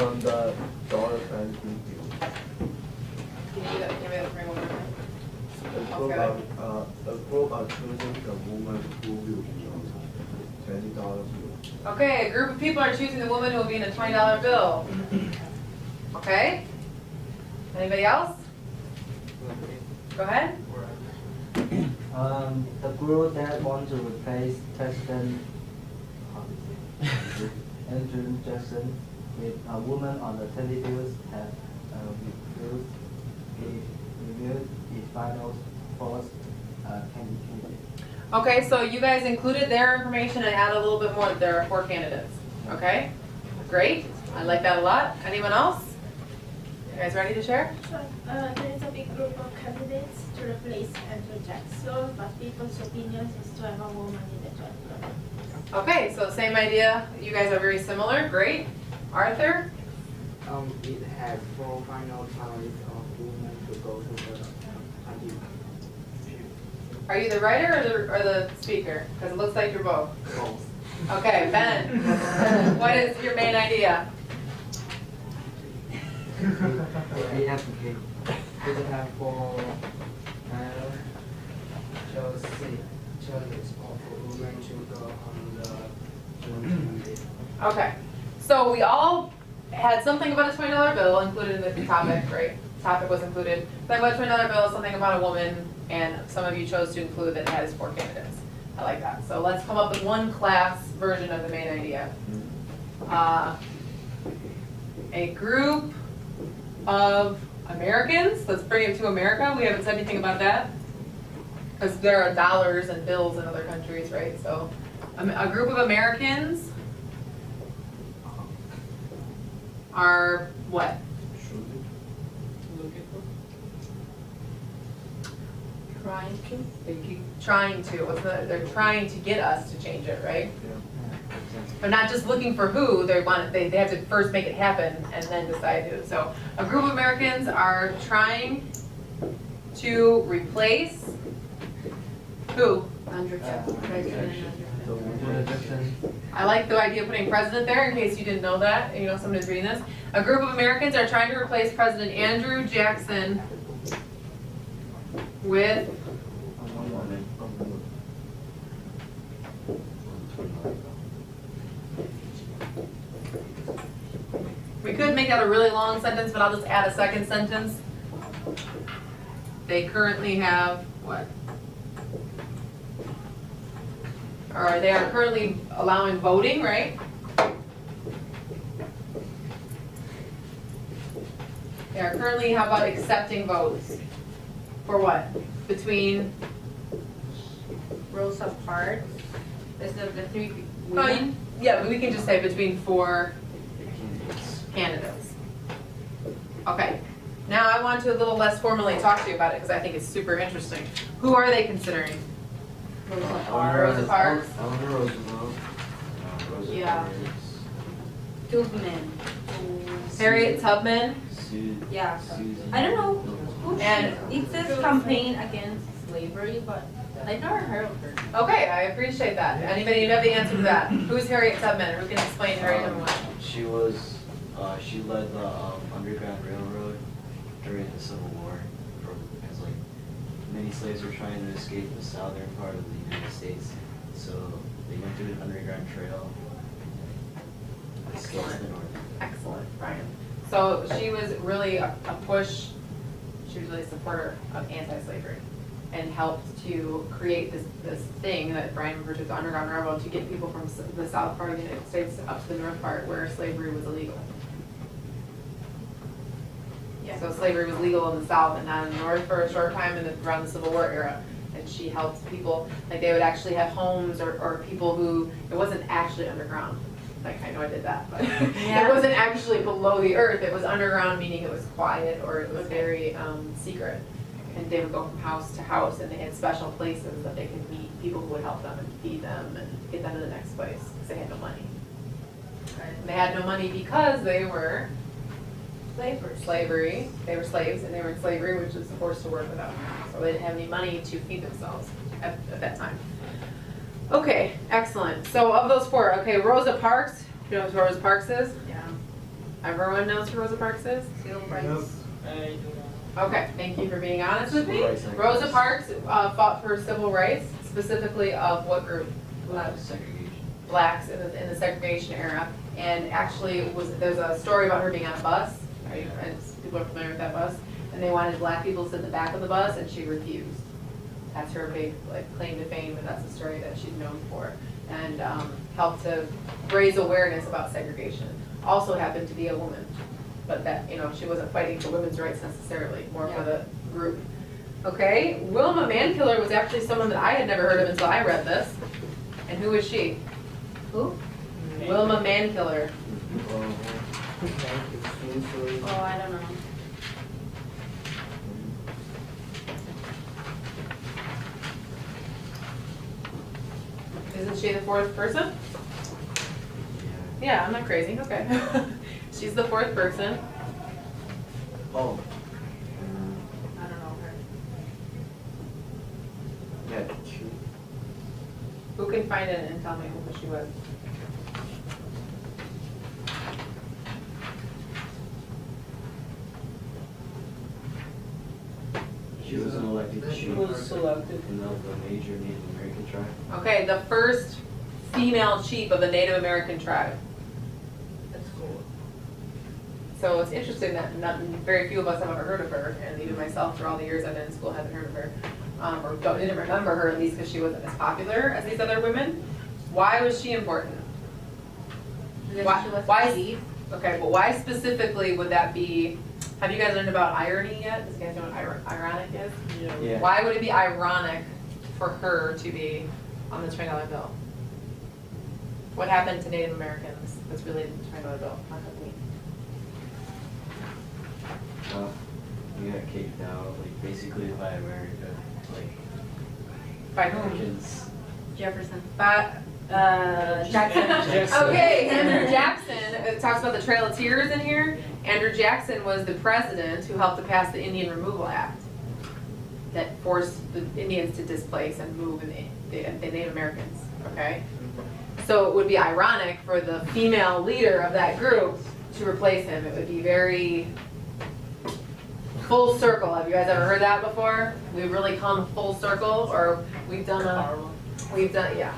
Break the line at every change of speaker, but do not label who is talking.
on the dollar sign thank you.
Can you give me that frame one more time?
The group are choosing the woman who will be on $20 bill.
Okay, a group of people are choosing the woman who will be in a $20 bill. Okay? Anybody else? Go ahead.
The group that wants to replace President Andrew Jackson with a woman on the 20 bills have reviewed its final force candidate.
Okay, so you guys included their information and add a little bit more that there are 4 candidates. Okay? Great. I like that a lot. Anyone else? You guys ready to share?
Sure. There is a big group of candidates to replace Andrew Jackson, but people's opinion is to have a woman in the job.
Okay, so same idea. You guys are very similar. Great. Arthur?
It has 4 final finalists of women to go to the party.
Are you the writer or the speaker? Because it looks like you're both.
Both.
Okay, Ben. What is your main idea?
The applicant.
It have 4 choices of women to go on the women.
Okay, so we all had something about a $20 bill included in the topic, right? Topic was included. Something about a $20 bill, something about a woman, and some of you chose to include that it has 4 candidates. I like that. So let's come up with one class version of the main idea. A group of Americans, let's bring it to America. We haven't said anything about that. Because there are dollars and bills in other countries, right? So a group of Americans are what? Trying to. They're trying to get us to change it, right? They're not just looking for who, they have to first make it happen and then decide who. So a group of Americans are trying to replace who? I like the idea of putting president there in case you didn't know that, and you know somebody's reading this. A group of Americans are trying to replace President Andrew Jackson with we could make that a really long sentence, but I'll just add a second sentence. They currently have what? Or they are currently allowing voting, right? They are currently, how about accepting votes? For what? Between?
Rosa Parks. Is the 3 women?
Yeah, we can just say between 4 candidates. Okay. Now I want to a little less formally talk to you about it because I think it's super interesting. Who are they considering? Rosa Parks.
Yeah. Tubman.
Harriet Tubman.
Yeah. I don't know.
And
It says campaign against slavery, but I never heard of her.
okay, I appreciate that. Anybody know the answer to that? Who's Harriet Tubman? Who can explain Harriet Tubman?
She was, she led the Underground Railroad during the Civil War, because like many slaves were trying to escape the southern part of the United States, so they went through the Underground Trail.
Excellent. Excellent, Brian. So she was really a push. She was really a supporter of anti-slavery and helped to create this thing that Brian referred to as the Underground Railroad to get people from the south part of the United States up to the north part where slavery was illegal. Yeah. So slavery was legal in the south and not in the north for a short time around the Civil War era. And she helped people, like they would actually have homes or people who, it wasn't actually underground. Like I know I did that, but
Yeah.
it wasn't actually below the earth. It was underground, meaning it was quiet or it was very secret. And they would go from house to house, and they had special places that they could meet people who would help them and feed them and get them to the next place because they had no money. And they had no money because they were slavery. They were slaves, and they were in slavery, which is forced to work without money. So they didn't have any money to feed themselves at that time. Okay, excellent. So of those 4, okay, Rosa Parks. You know who Rosa Parks is?
Yeah.
Everyone knows who Rosa Parks is?
Civil
Yep.
rights.
Okay, thank you for being honest with me.
Civil rights activists.
Rosa Parks fought for civil rights, specifically of what group?
Segregation.
Blacks in the segregation era. And actually, there's a story about her being on a bus. And people are familiar with that bus. And they wanted black people to sit in the back of the bus, and she refused. That's her big claim to fame, and that's the story that she's known for. And helped to raise awareness about segregation. Also happened to be a woman, but that, she wasn't fighting for women's rights necessarily, more for the group. Okay, Wilma Mankiller was actually someone that I had never heard of until I read this. And who is she?
Who?
Wilma Mankiller.
Oh, I don't know.
Isn't she the fourth person? Yeah, I'm not crazy, okay. She's the fourth person.
Oh,
I don't know her.
yeah, two.
Who can find it and tell me who she was?
She was an elected
She
chief
was selected.
in the major Native American tribe.
Okay, the first female chief of a Native American tribe.
That's cool.
So it's interesting that very few of us have ever heard of her, and even myself, for all the years I've been in school, haven't heard of her, or didn't remember her, at least because she wasn't as popular as these other women. Why was she important? Why-
She was
why-
chief.
Okay, but why specifically would that be? Have you guys learned about irony yet? Does you guys know what ironic is?
Yeah.
Why would it be ironic for her to be on the $20 bill? What happened to Native Americans that's related to the $20 bill? Not with me.
We got kicked out, basically by America,
By whom?
Americans.
Jefferson.
Jackson.
Jackson.
Okay, Andrew Jackson, it talks about the Trail of Tears in here. Andrew Jackson was the president who helped to pass the Indian Removal Act that forced the Indians to displace and move the Native Americans, okay? So it would be ironic for the female leader of that group to replace him. It would be very full circle. Have you guys ever heard that before? We've really come full circle, or we've done, yes.